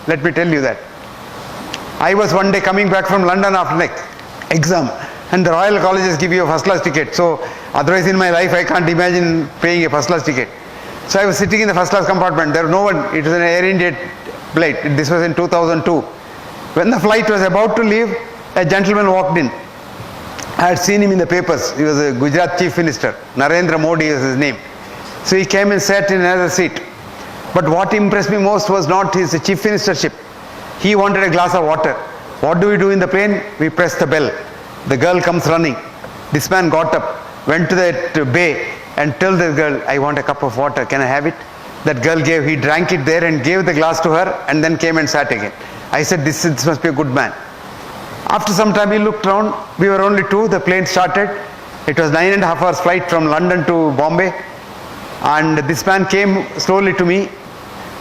Let me tell you that. I was one day coming back from London after an exam, and the Royal Colleges give you a first class ticket. So otherwise in my life I can't imagine paying a first class ticket. So I was sitting in the first class compartment. There was no one. It was an Air India flight. This was in 2002. When the flight was about to leave, a gentleman walked in. I had seen him in the papers. He was a Gujarat Chief Minister. Narendra Modi is his name. So he came and sat in another seat. But what impressed me most was not his chief ministership. He wanted a glass of water. What do we do in the plane? We press the bell. The girl comes running. This man got up, went to that bay and told the girl, I want a cup of water. Can I have it? That girl gave. He drank it there and gave the glass to her and then came and sat again. I said, this must be a good man. After some time he looked around. We were only two. The plane started. It was 9.5 hours flight from London to Bombay. And this man came slowly to me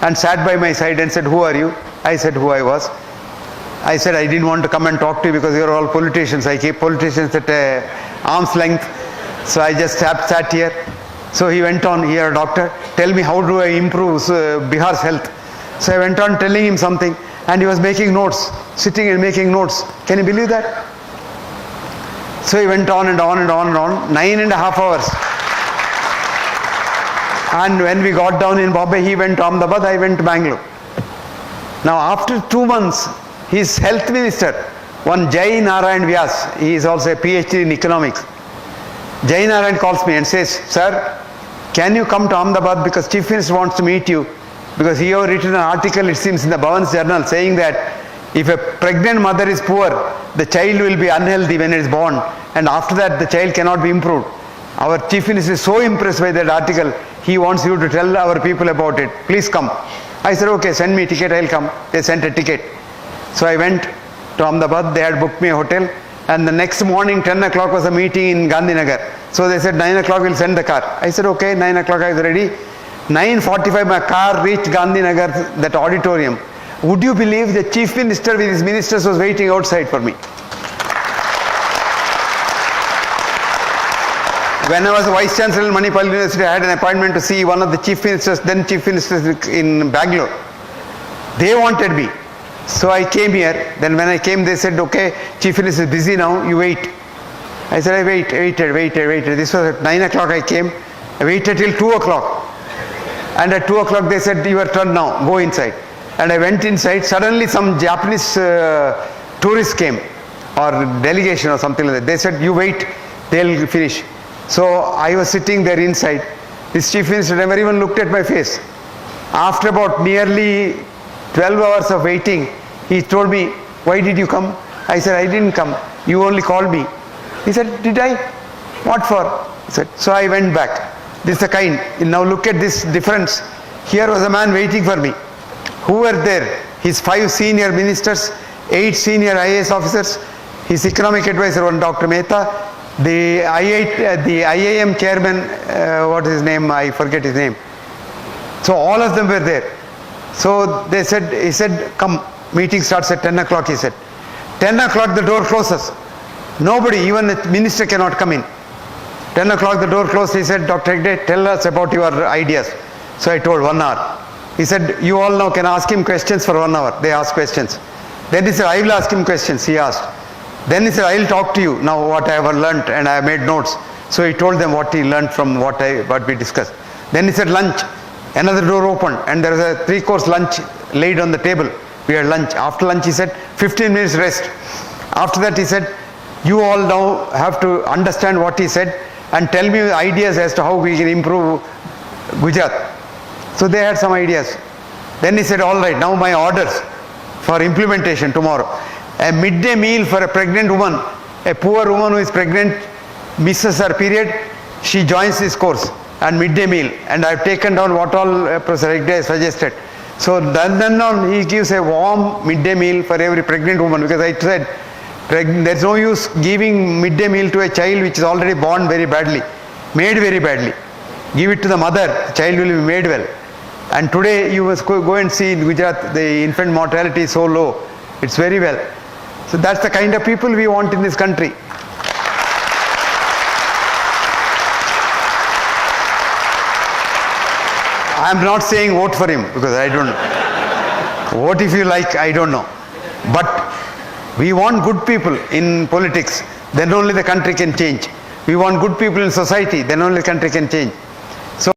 and sat by my side and said, who are you? I said who I was. I said I didn't want to come and talk to you because you're all politicians. I keep politicians at arm's length. So I just sat here. So he went on, here, doctor, tell me how do I improve Bihar's health. So I went on telling him something and he was making notes, sitting and making notes. Can you believe that? So he went on and on and on and on, 9.5 hours. And when we got down in Bombay, he went to Ahmedabad, I went to Bangalore. Now after 2 months, his health minister, one Jai Narayan Vyas, he is also a PhD in economics. Jai Narayan calls me and says, sir, can you come to Ahmedabad because Chief Minister wants to meet you? Because he has written an article, it seems, in the Bhavan's Journal saying that if a pregnant mother is poor, the child will be unhealthy when it is born, and after that the child cannot be improved. Our Chief Minister is so impressed by that article, he wants you to tell our people about it. Please come. I said, okay, send me a ticket, I'll come. They sent a ticket. So I went to Ahmedabad, they had booked me a hotel, and the next morning, 10 o'clock was a meeting in Gandhinagar. So they said, 9 o'clock we'll send the car. I said, okay, 9 o'clock I was ready. 9:45 my car reached Gandhinagar, that auditorium. Would you believe the Chief Minister with his ministers was waiting outside for me? When I was Vice Chancellor in Manipal University, I had an appointment to see one of the Chief Ministers, then Chief Ministers in Bangalore. They wanted me. So I came here. Then when I came, they said, okay, Chief Minister is busy now, you wait. I said, I waited. This was at 9 o'clock I came. I waited till 2 o'clock. And at 2 o'clock they said, your turn now, go inside. And I went inside. Suddenly some Japanese tourists came, or delegation or something like that. They said, you wait, they'll finish. So I was sitting there inside. This Chief Minister never even looked at my face. After about nearly 12 hours of waiting, he told me, why did you come? I said, I didn't come. You only called me. He said, did I? What for? He said, so I went back. This is the kind. Now look at this difference. Here was a man waiting for me. Who were there? His 5 senior ministers, 8 senior IAS officers, his economic advisor, one Dr. Mehta, the IIM chairman, what is his name? I forget his name. So all of them were there. So they said, he said, come, meeting starts at 10 o'clock, he said. 10 o'clock the door closes. Nobody, even the minister cannot come in. 10 o'clock the door closed. He said, Dr. Hegde, tell us about your ideas. So I told 1 hour. He said, you all now can ask him questions for 1 hour. They asked questions. Then he said, I will ask him questions, he asked. Then he said, I will talk to you now what I have learnt, and I have made notes. So he told them what he learnt from what we discussed. Then he said, lunch. Another door opened and there was a 3-course lunch laid on the table. We had lunch. After lunch he said, 15 minutes rest. After that he said, you all now have to understand what he said and tell me ideas as to how we can improve Gujarat. So they had some ideas. Then he said, all right, now my orders for implementation tomorrow. A midday meal for a pregnant woman, a poor woman who is pregnant, misses her period, she joins this course, and midday meal. And I have taken down what all Professor Hegde has suggested. So then on he gives a warm midday meal for every pregnant woman, because I said, there's no use giving midday meal to a child which is already born very badly, made very badly. Give it to the mother, the child will be made well. And today you must go and see in Gujarat, the infant mortality is so low. It's very well. So that's the kind of people we want in this country. I am not saying vote for him, because I don't. Vote if you like, I don't know. But we want good people in politics, then only the country can change. We want good people in society, then only the country can change.